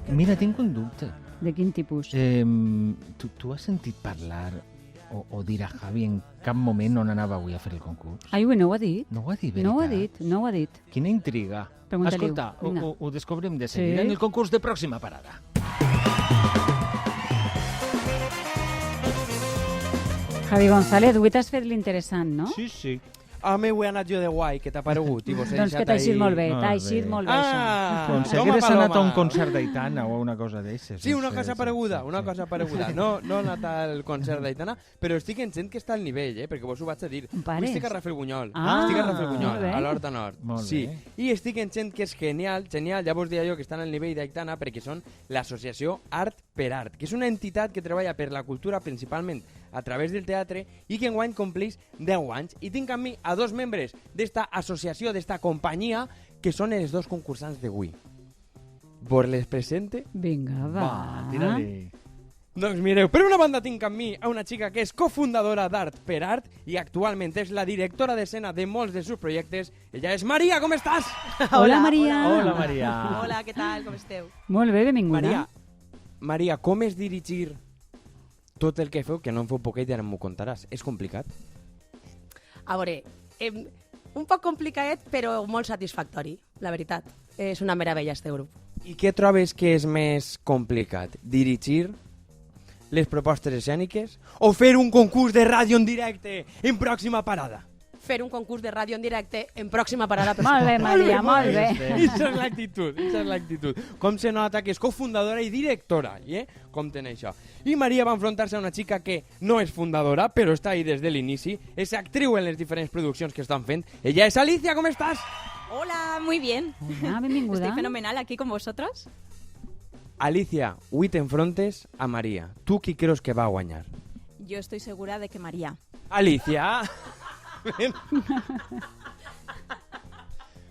Mira, tinc un dubte. De quin tipus? Tu has sentit parlar o dir a Javi en cap moment on anava avui a fer el concurs? Ai, no ho ha dit. No ho ha dit, veritat? No ho ha dit. Quina intriga. Pregunta-li-ho. Escolta, Vinga. ho descobrim de seguida en el concurs de Pròxima Parada. Javi González, avui t'has fet l'interessant, no? Sí. Home, ho he anat jo de guai, que t'ha paregut. Doncs que t'ha eixit molt bé, Molt t'ha bé. eixit molt bé, això. Com si Toma, hagués anat a un Paloma. concert d'Aitana o una cosa d'eixes. Sí, una cosa pareguda, una cosa pareguda. No he anat al concert d'Aitana, però estic sent que està al nivell, perquè vos ho vaig a dir. On pares? Avui estic a Rafelbunyol. Ah, estic a molt Rafelbunyol, bé. a l'Horta Nord. Molt Sí, bé. i estic sent que és genial, ja vos deia jo que estan al nivell d'Aitana perquè són l'associació Art per Art, que és una entitat que treballa per la cultura principalment a través del teatre i que enguany compleix 10 anys. I tinc amb mi a dos membres d'esta associació, d'esta companyia, que són els dos concursants d'avui. Vos les presente? Vinga, va. Tira-li. Doncs mireu, per una banda tinc amb mi a una xica que és cofundadora d'Art per Art i actualment és la directora d'escena de molts dels seus projectes. Ella és Maria, com estàs? Hola, Maria. Hola, Maria. Hola, què tal? Com esteu? Molt bé, benvinguda. Maria, com és dirigir tot el que feu, que no en feu poquet i ara m'ho contaràs? És complicat? A veure, un poc complicadet, però molt satisfactori, la veritat. És una meravella, este grup. I què trobes que és més complicat? Dirigir les propostes escèniques o fer un concurs de ràdio en directe en Pròxima Parada? Fer un concurs de ràdio en directe en Pròxima Parada. Molt bé, Maria, molt bé. Això és l'actitud, això és l'actitud. Com se nota que és cofundadora i directora, compten això. I Maria va enfrontar-se a una xica que no és fundadora, però està ahí des de l'inici, és actriu en les diferents produccions que estan fent. Ella és Alicia, ¿cómo estás? Hola, muy bien. Hola, benvinguda. Estoy fenomenal aquí con vosotros. Alicia, avui t'enfrontes a Maria. Tu qui creus que va guanyar? Yo estoy segura de que María. Alicia!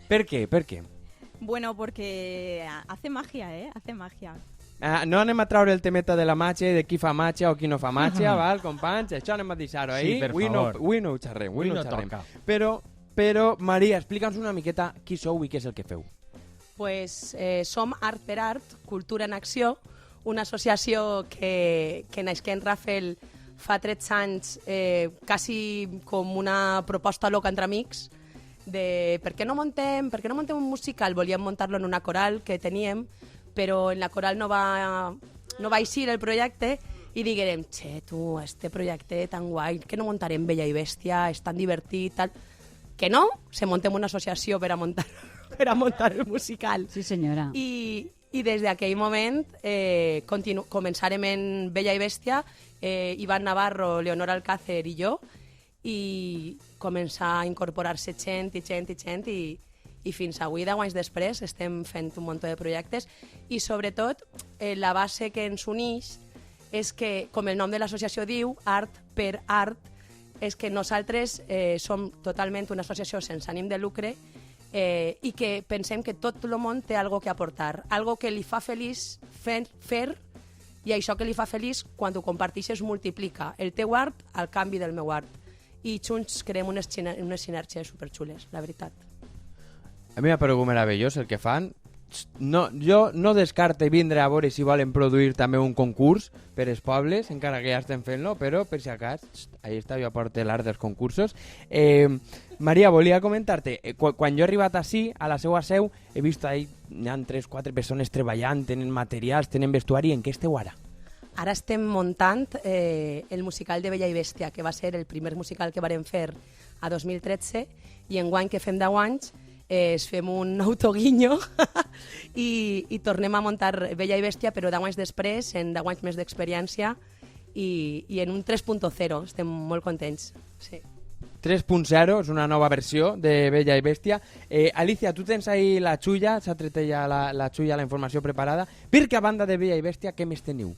Per què? Per què? Bueno, porque hace magia, ¿eh? Hace magia. No anem a traure el temeta de la màgia, de qui fa màgia o qui no fa màgia, val, companys? Això anem a deixar-ho ahí. Sí, per Avui favor. Avui no ho xerrem, avui no ho xerrem. toca. Però, Maria, explica'ns una miqueta qui sou i què és el que feu. Pues, som Art per Art, Cultura en Acció, una associació que nasqué en Rafel fa 13 anys, quasi com una proposta loca entre amics, de per què no montem un musical? Volíem muntar-lo en una coral que teníem, però en la coral no va eixir el projecte i diguérem, che, tu, este projecte tan guai, que no muntarem Bella i Bèstia, és tan divertit, tal... Que no, se montem una associació per a muntar el musical. Sí, senyora. I des d'aquell moment començarem en Bella i Bèstia, Ivan Navarro, Leonor Alcácer i jo, i començar a incorporar-se gent i fins avui, 10 anys després, estem fent un munt de projectes i sobretot la base que ens uneix és que, com el nom de l'associació diu, Art per Art, és que nosaltres som totalment una associació sense ànim de lucre i que pensem que tot el món té algo que aportar, algo que li fa feliç fer i això que li fa feliç quan ho comparteixes multiplica el teu art al canvi del meu art i junts creem unes sinergies superxules, la veritat. A mi m'ha paregut meravellós el que fan. Jo no descarte vindre a veure si volen produir també un concurs per als pobles, encara que ja estem fent-lo, però per si acas, ahí està, jo aporto l'art dels concursos. Maria, volia comentar-te, quan jo he arribat ací, a la seva seu, he vist ahí, hi ha 3-4 persones treballant, tenen materials, tenen vestuari, en què esteu ara? Ara estem muntant el musical de Bella i Bèstia, que va ser el primer musical que vàrem fer a 2013, i enguany que fem 10 anys fem un autoguinyo i tornem a muntar Bella i Bèstia, però 10 anys després, en 10 anys més d'experiència i en un 3.0. Estem molt contents. Sí. 3.0 és una nova versió de Bella i Bèstia. Alicia, tu tens ahí la xulla, s'ha tret ja la xulla, la informació preparada. Perquè a banda de Bella i Bèstia, què més teniu?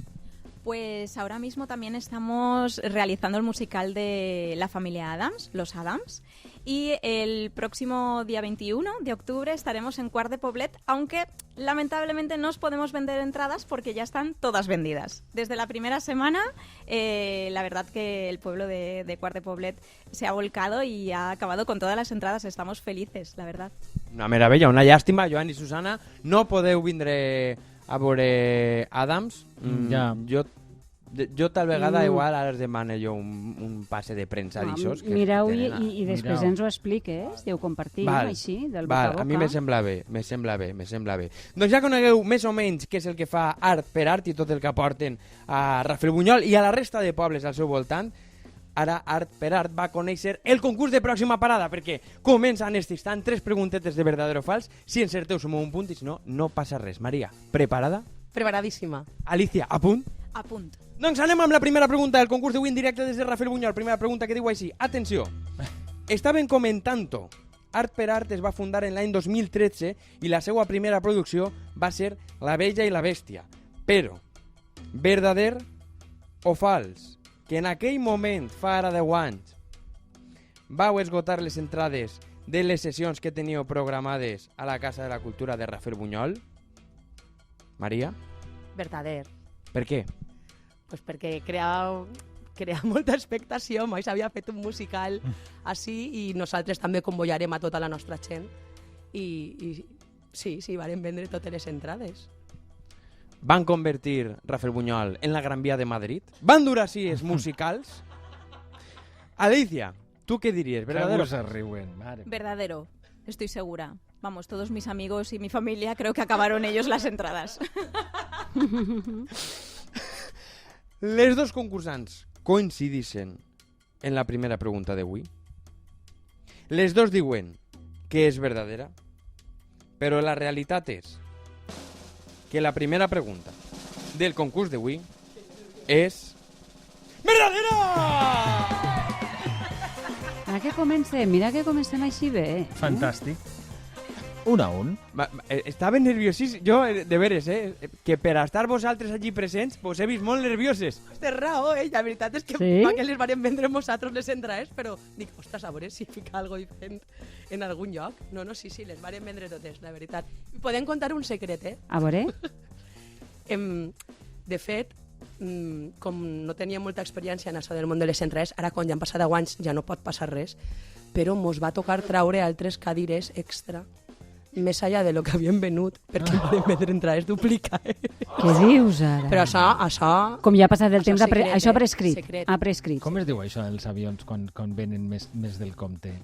Pues ahora mismo también estamos realizando el musical de la familia Adams, Los Adams, y el próximo día 21 de octubre estaremos en Quart de Poblet, aunque lamentablemente no os podemos vender entradas porque ya están todas vendidas. Desde la primera semana, la verdad que el pueblo de Quart de Poblet se ha volcado y ha acabado con todas las entradas. Estamos felices, la verdad. Una meravella, una llàstima, Joan i Susana, no podeu vindre a veure Adams, Ja. jo tal vegada igual ara es demane jo un passe de premsa d'aixòs. Mireu i després Mireu. ens ho expliques i ho compartim així, del boca a boca. A mi me sembla bé. Doncs ja conegueu més o menys què és el que fa Art per Art i tot el que aporten a Rafelbunyol i a la resta de pobles al seu voltant. Ara Art per Art va conèixer el concurs de pròxima parada, perquè comença en aquest instant 3 preguntetes de verdadero o fals. Si encerteu sumeu un punt i si no, no passa res. Maria, preparada? Preparadíssima. Alicia, a punt? A punt. Doncs anem amb la primera pregunta del concurs d'avui en directe des de Rafelbunyol. Primera pregunta que diu així. Atenció. Estaven comentant-ho. Art per Art es va fundar en l'any 2013 i la seva primera producció va ser La Bella i la Bèstia. Però, verdader o fals, que en aquell moment, fa ara 10 anys, vau esgotar les entrades de les sessions que teníeu programades a la Casa de la Cultura de Rafelbunyol? Maria? Verdader. Per què? Pues perquè crea molta expectació. Mai s'havia fet un musical així i nosaltres també convoiarem a tota la nostra gent. I sí, varen vendre totes les entrades. Van convertir Rafelbunyol en la Gran Via de Madrid? Van dur així els musicals? Alicia, ¿tú qué dirías? ¿Verdadero? Se riuen, mare. Verdadero, estoy segura. Vamos, todos mis amigos y mi familia creo que acabaron ellos las entradas. Les dos concursants coincidixen en la primera pregunta d'avui. Les dos diuen que és verdadera, però la realitat és que la primera pregunta del concurs d'avui és verdadera! Mira que comencem així bé. Fantàstic. 1-1. Estava nerviosís, jo, de veres, que per estar vosaltres allí presents vos he vist molt nervioses. Té raó, la veritat és que Sí? va que les varem vendre nosaltres les entrades, però dic, ostres, a veure si fica algo diferent en algun lloc. No, sí, les varem vendre totes, la veritat. Podem contar un secret, A veure? De fet, com no tenia molta experiència en això del món de les entrades, ara quan ja han passat 10 anys ja no pot passar res, però mos va tocar traure altres cadires extra més allà de lo que havien venut perquè podem vendre entrades duplicades. Què dius ara? Però això... Com ja ha passat el Això temps, secret, això ha prescrit. secret. Ha prescrit. Com es diu això dels avions quan venen més del compte?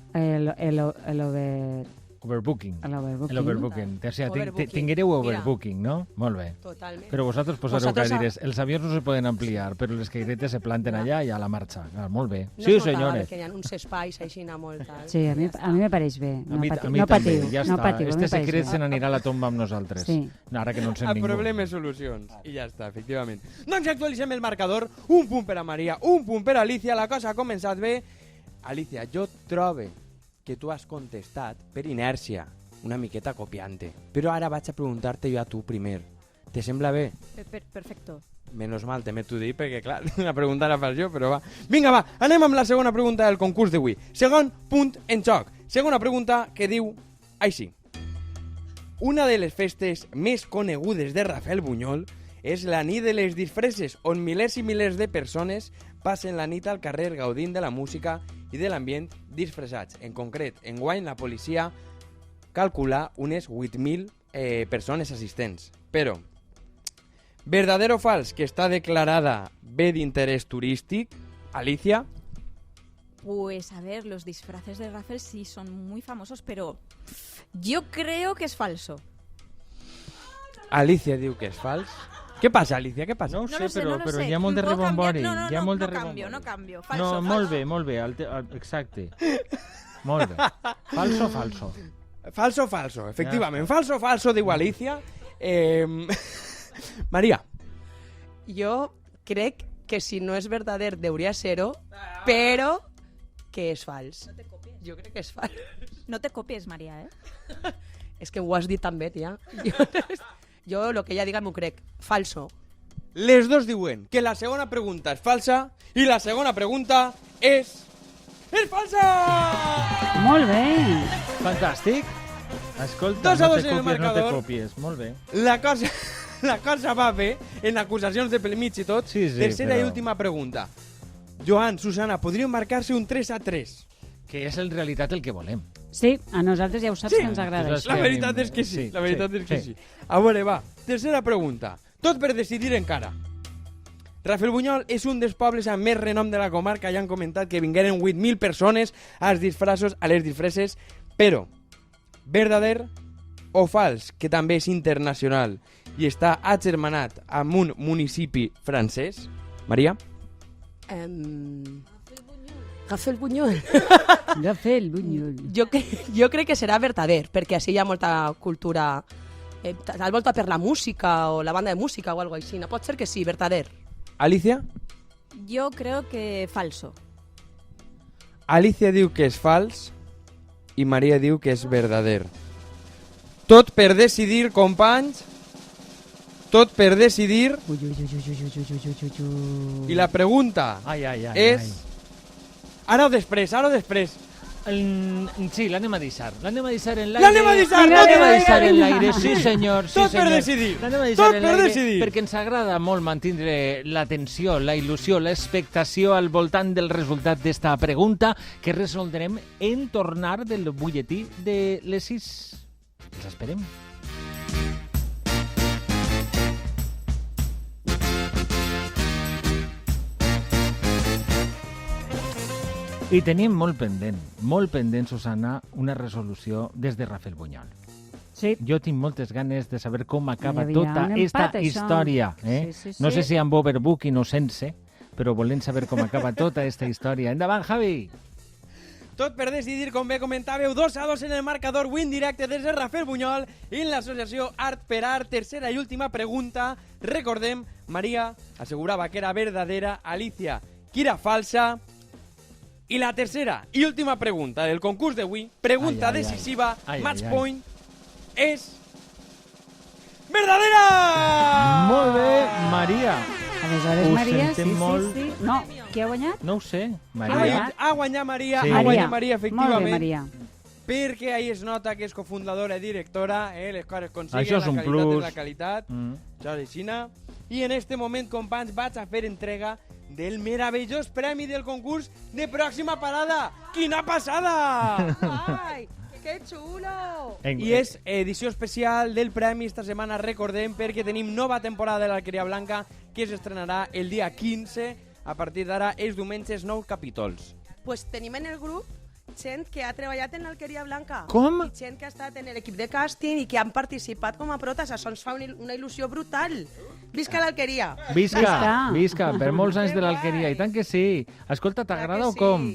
Overbooking. L'overbooking. L'overbooking. O sigui, Overbooking. tinguereu Mira. overbooking, no? Molt bé. Totalment. Però vosaltres posareu Vosaltres cadires. Els avions no se poden ampliar, però les cadires se planten allà i a la marxa. Clar, molt bé. No Sí, es notava senyores. que hi ha uns espais així molt tal. Sí, a mi me pareix bé. A mi No també, patiu, ja no està. patiu. Este secret se n'anirà a la tomba amb nosaltres. Sí. No, ara que no en sent A ningú. problemes, solucions. I ja està, efectivament. Doncs actualitzem el marcador. Un punt per a Maria, un punt per a Alicia. La cosa ha començat bé. Alicia, jo trobe que tu has contestat per inèrcia, una miqueta copiante. Però ara vaig a preguntar-te jo a tu primer. Te sembla bé? Perfecto. Menos mal, també t'ho dic, perquè clar, la pregunta la fas jo, però va. Vinga, va, anem amb la segona pregunta del concurs d'avui. Segon punt en joc. Segona pregunta que diu així. Una de les festes més conegudes de Rafelbunyol és la nit de les disfresses, on milers i milers de persones passen la nit al carrer gaudint de la música i de l'ambient disfressats. En concret, enguany la policia calcula unes 8.000 persones assistents. Però, verdadero o fals que està declarada bé d'interès turístic, Alicia? Pues a ver, los disfraces de Rafael sí son muy famosos, pero yo creo que es falso. Alicia diu que és fals. Què passa, Alicia? Què passa? No ho No sé, lo sé, però, no lo però sé. hi ha molt de ¿Puedo rebombori. cambiar? Hi ha molt de no rebombori. cambio, no cambio. Falso, No, falso. molt bé. Exacte. Molt bé. Falso, falso. Falso, falso, efectivament. Falso, falso, diu Alicia. Maria. Jo crec que si no és verdader deuria ser-ho, però que és fals. Jo crec que és fals. No te copies, María, ¿eh? És que ho has dit també, tia. Jo el que ella diga m'ho crec. Falso. Les dos diuen que la segona pregunta és falsa i la segona pregunta és falsa! Molt bé. Fantàstic. Escolta, 2-2 no en te el copies, no te marcador. copies. Molt bé. La cosa va bé, en acusacions de pel mig i tot. Sí, Tercera però- i última pregunta. Joan, Susana, podríem marcar-se un 3-3. Que és en realitat el que volem. Sí, a nosaltres ja ho saps que ens agrada. Nosaltres- La que veritat a mi- és que sí, sí, la veritat sí, és que sí. sí. A veure, va, tercera pregunta. Tot per decidir encara. Rafelbunyol és un dels pobles amb més renom de la comarca. Ja han comentat que vingueren 8.000 persones a les disfresses, però verdader o fals, que també és internacional i està agermanat amb un municipi francès? Maria? Rafael Buñol. Agafa el bunyol. Jo crec que serà verdader, perquè així hi ha molta cultura, tal volta per la música o la banda de música o algo així. No pot ser que sí, verdader. Alicia? Yo creo que falso. Alicia diu que és fals i Maria diu que és verdader. Tot per decidir, companys. Tot per decidir. I la pregunta Ai, ai, ai. és... Ara o després, ara o després. Sí, l'anem a deixar. L'anem a deixar en l'aire. L'anem a deixar, L'anem a deixar en l'aire, sí senyor. Sí, Tot per senyor. decidir. L'anem a deixar Tot en per l'aire decidir. perquè ens agrada molt mantindre l'atenció, la il·lusió, l'expectació al voltant del resultat d'esta pregunta que resoldrem en tornar del butlletí de les 6. Els esperem. I tenim molt pendent, Susana, una resolució des de Rafael Bunyol. Sí. Jo tinc moltes ganes de saber com acaba Hi havia tota un esta empat, això. història. Sí, sí, No sí. sé si amb overbooking o sense, però volem saber com acaba tota esta història. Endavant, Javi! Tot per decidir, com bé comentàveu, 2-2 en el marcador, win directe des de Rafael Bunyol i en l'associació Art per Art. Tercera i última pregunta. Recordem, Maria assegurava que era verdadera, Alicia que era falsa. I la tercera i última pregunta del concurs d'avui, pregunta Ai, ai, ai. decisiva, Ai, match ai, ai. point, és... verdadera! Molt bé, Maria. Aleshores, Ho Maria, sentem molt. sí. No, qui ha guanyat? No ho sé, Ha Maria. guanyat, ha guanyat Maria, Sí. ha guanyat Maria, Molt bé, efectivament. Maria. Perquè ahí es nota que és cofundadora i directora, les coses consiguen, Això és la un qualitat plus. és la qualitat, això és aixina. I en este moment, companys, vaig a fer entrega del meravellós premi del concurs de pròxima parada. Quina passada! Ai, que xulo! I és edició especial del premi esta setmana, recordem, perquè tenim nova temporada de l'Alqueria Blanca que s'estrenarà el dia 15. A partir d'ara, els diumenges, 9 capítols. Pues tenim en el grup gent que ha treballat en l'Alqueria Blanca. Com? I gent que ha estat en l'equip de càsting i que han participat com a protes. Això ens fa una il·lusió brutal. Visca l'Alqueria! Visca, visca, per molts anys de l'Alqueria. I tant que sí. Escolta, t'agrada o com?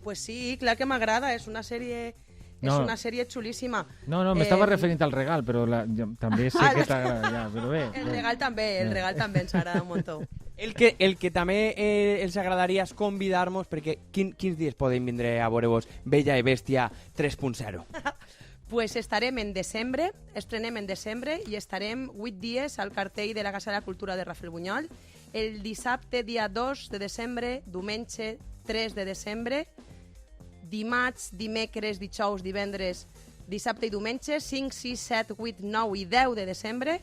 Pues sí, clar que m'agrada. És una sèrie... No. És una sèrie xulíssima. No, m'estava referint al regal, però jo també sé que t'agrada, ja, però bé. El regal també ens agrada un muntó. El que també els agradaria és convidar-nos, perquè quins dies podem vindre a veure-vos Bella i Bèstia 3.0? Pues estarem en desembre, estrenem en desembre i estarem 8 dies al cartell de la Casa de la Cultura de Rafael Bunyol. El dissabte, dia 2 de desembre, diumenge 3 de desembre, dimarts, dimecres, dijous, divendres, dissabte i diumenge, 5, 6, 7, 8, 9 i 10 de desembre,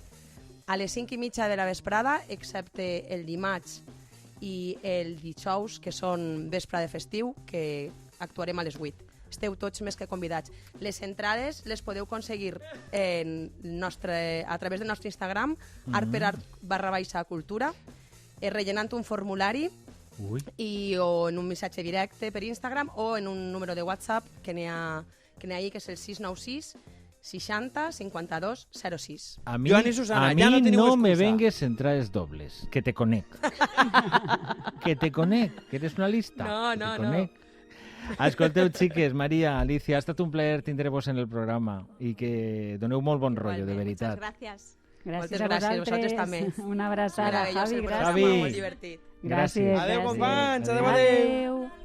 a les 5:30 de la vesprada, excepte el dimarts i el dijous, que són vespre de festiu, que actuarem a les 8. Esteu tots més que convidats. Les entrades les podeu aconseguir a través del nostre Instagram, art_cultura, rellenant un formulari o en un missatge directe per Instagram o en un número de WhatsApp que n'hi ha ahí, que és el 696 60 52 06. A mi, Joan i Susana, a ja no mi teniu no me excusa. vengues entrades dobles, que te conec. Que eres una lista. No. Te conec. Escolteu, xiques, Maria, Alicia, ha estat un plaer tindre-vos en el programa i que doneu molt bon rotllo, de veritat. Muchas gracias. Gràcies Moltes a gràcies, vosaltres. vosaltres també. Una abraçada, Meravellós Javi. el programa, Javi. molt divertit. Gràcies. Gràcies. Adéu, gràcies. companys, adéu, Adéu.